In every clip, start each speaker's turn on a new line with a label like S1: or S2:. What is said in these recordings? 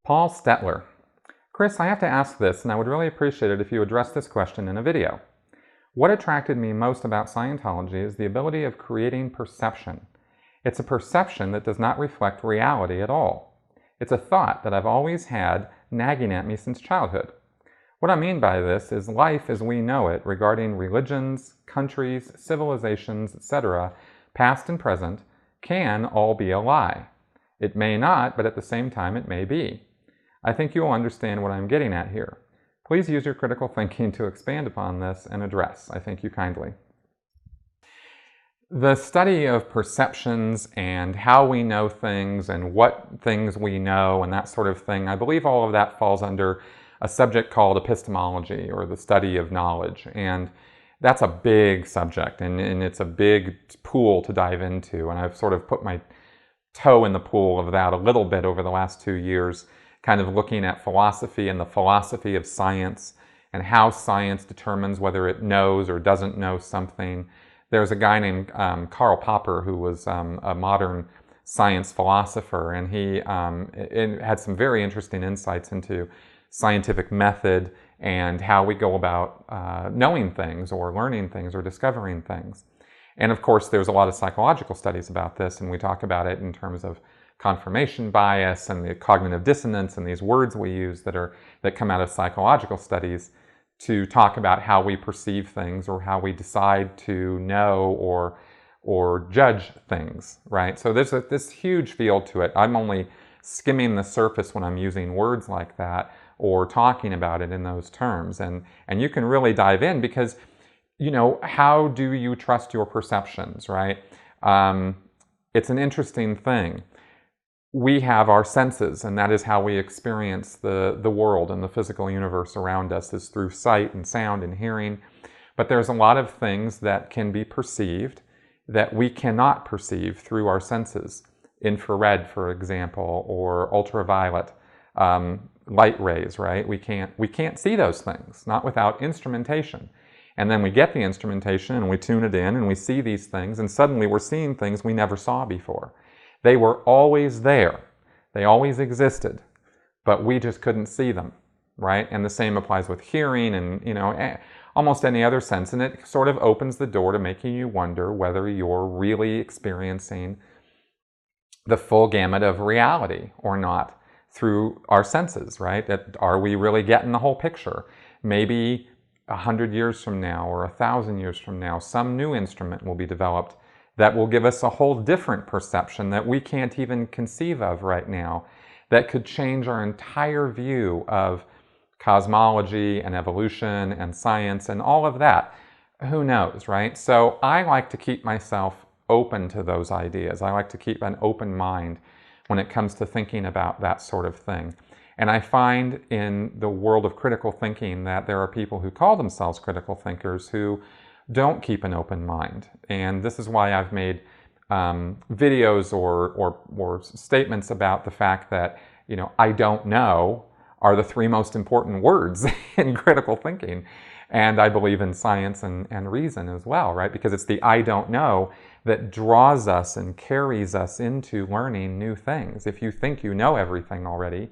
S1: Paul Stetler. Chris, I have to ask this, and I would really appreciate it if you addressed this question in a video. What attracted me most about Scientology is the ability of creating perception. It's a perception that does not reflect reality at all. It's a thought that I've always had nagging at me since childhood. What I mean by this is life as we know it regarding religions, countries, civilizations, etc., past and present, can all be a lie. It may not, but at the same time it may be. I think you will understand what I'm getting at here. Please use your critical thinking to expand upon this and address. I thank you kindly. The study of perceptions and how we know things and what things we know and that sort of thing, I believe all of that falls under a subject called epistemology, or the study of knowledge. And that's a big subject, and it's a big pool to dive into. And I've sort of put my toe in the pool of that a little bit over the last 2 years, kind of looking at philosophy and the philosophy of science and how science determines whether it knows or doesn't know something. There's a guy named Karl Popper who was a modern science philosopher, and he had some very interesting insights into scientific method and how we go about knowing things or learning things or discovering things. And of course, there's a lot of psychological studies about this, and we talk about it in terms of confirmation bias and the cognitive dissonance and these words we use that come out of psychological studies to talk about how we perceive things or how we decide to know or judge things, right? So there's this huge field to it. I'm only skimming the surface when I'm using words like that or talking about it in those terms. And you can really dive in because, you know, how do you trust your perceptions, right? It's an interesting thing. We have our senses, and that is how we experience the world and the physical universe around us, is through sight and sound and hearing. But there's a lot of things that can be perceived that we cannot perceive through our senses. Infrared, for example, or ultraviolet light rays, right? We can't see those things, not without instrumentation. And then we get the instrumentation and we tune it in and we see these things, and suddenly we're seeing things we never saw before. They were always there. They always existed, but we just couldn't see them, right? And the same applies with hearing and, you know, almost any other sense. And it sort of opens the door to making you wonder whether you're really experiencing the full gamut of reality or not through our senses, right? That are we really getting the whole picture? Maybe 100 years from now or 1,000 years from now, some new instrument will be developed that will give us a whole different perception that we can't even conceive of right now, that could change our entire view of cosmology and evolution and science and all of that. Who knows, right? So I like to keep myself open to those ideas. I like to keep an open mind when it comes to thinking about that sort of thing. And I find in the world of critical thinking that there are people who call themselves critical thinkers who don't keep an open mind. And this is why I've made videos or statements about the fact that, you know, I don't know are the 3 most important words in critical thinking. And I believe in science and reason as well, right? Because it's the I don't know that draws us and carries us into learning new things. If you think you know everything already,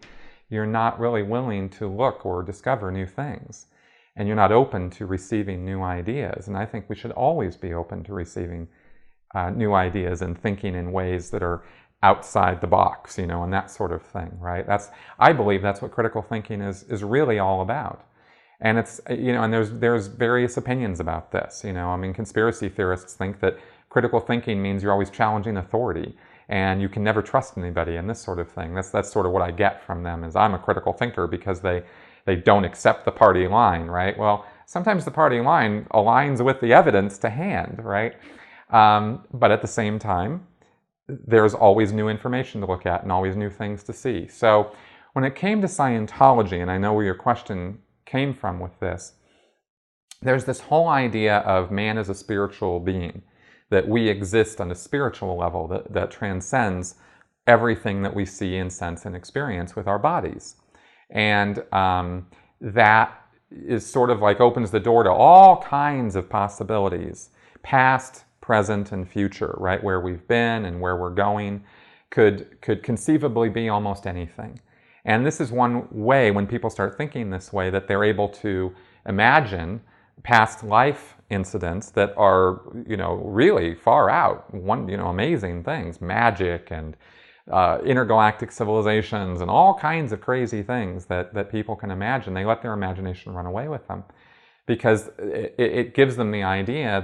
S1: you're not really willing to look or discover new things. And you're not open to receiving new ideas. And I think we should always be open to receiving new ideas and thinking in ways that are outside the box, you know, and that sort of thing, right? I believe that's what critical thinking is really all about. And it's, you know, and there's various opinions about this, you know. I mean, conspiracy theorists think that critical thinking means you're always challenging authority and you can never trust anybody and this sort of thing. That's sort of what I get from them, is I'm a critical thinker because they don't accept the party line, right? Well, sometimes the party line aligns with the evidence to hand, right? But at the same time, there's always new information to look at and always new things to see. So when it came to Scientology, and I know where your question came from with this, there's this whole idea of man as a spiritual being, that we exist on a spiritual level that transcends everything that we see and sense and experience with our bodies. And that is sort of like opens the door to all kinds of possibilities, past, present, and future, right? Where we've been and where we're going could conceivably be almost anything. And this is one way, when people start thinking this way, that they're able to imagine past life incidents that are, really far out, amazing things, magic and intergalactic civilizations and all kinds of crazy things that people can imagine. They let their imagination run away with them because it gives them the idea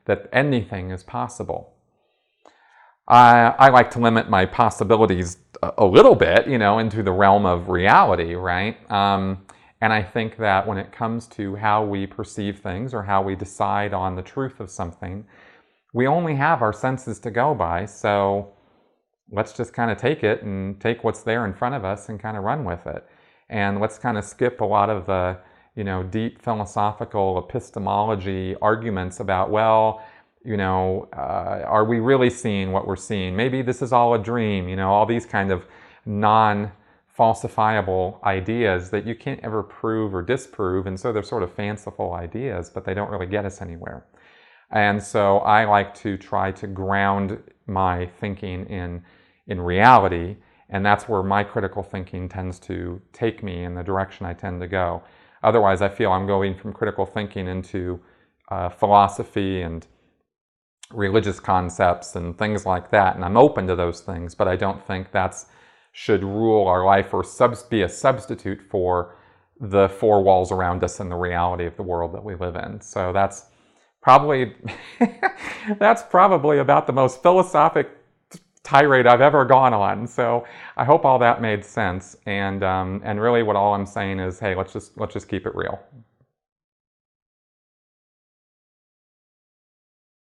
S1: that anything is possible. I like to limit my possibilities a little bit, into the realm of reality, right? And I think that when it comes to how we perceive things or how we decide on the truth of something, we only have our senses to go by. So let's just kind of take it and take what's there in front of us and kind of run with it. And let's kind of skip a lot of the, deep philosophical epistemology arguments about, are we really seeing what we're seeing? Maybe this is all a dream, all these kind of non-falsifiable ideas that you can't ever prove or disprove. And so they're sort of fanciful ideas, but they don't really get us anywhere. And so I like to try to ground my thinking in reality, and that's where my critical thinking tends to take me in the direction I tend to go. Otherwise, I feel I'm going from critical thinking into philosophy and religious concepts and things like that, and I'm open to those things, but I don't think that should rule our life or be a substitute for the four walls around us and the reality of the world that we live in. So that's probably about the most philosophic tirade I've ever gone on. So I hope all that made sense. And really, what all I'm saying is, hey, let's just keep it real.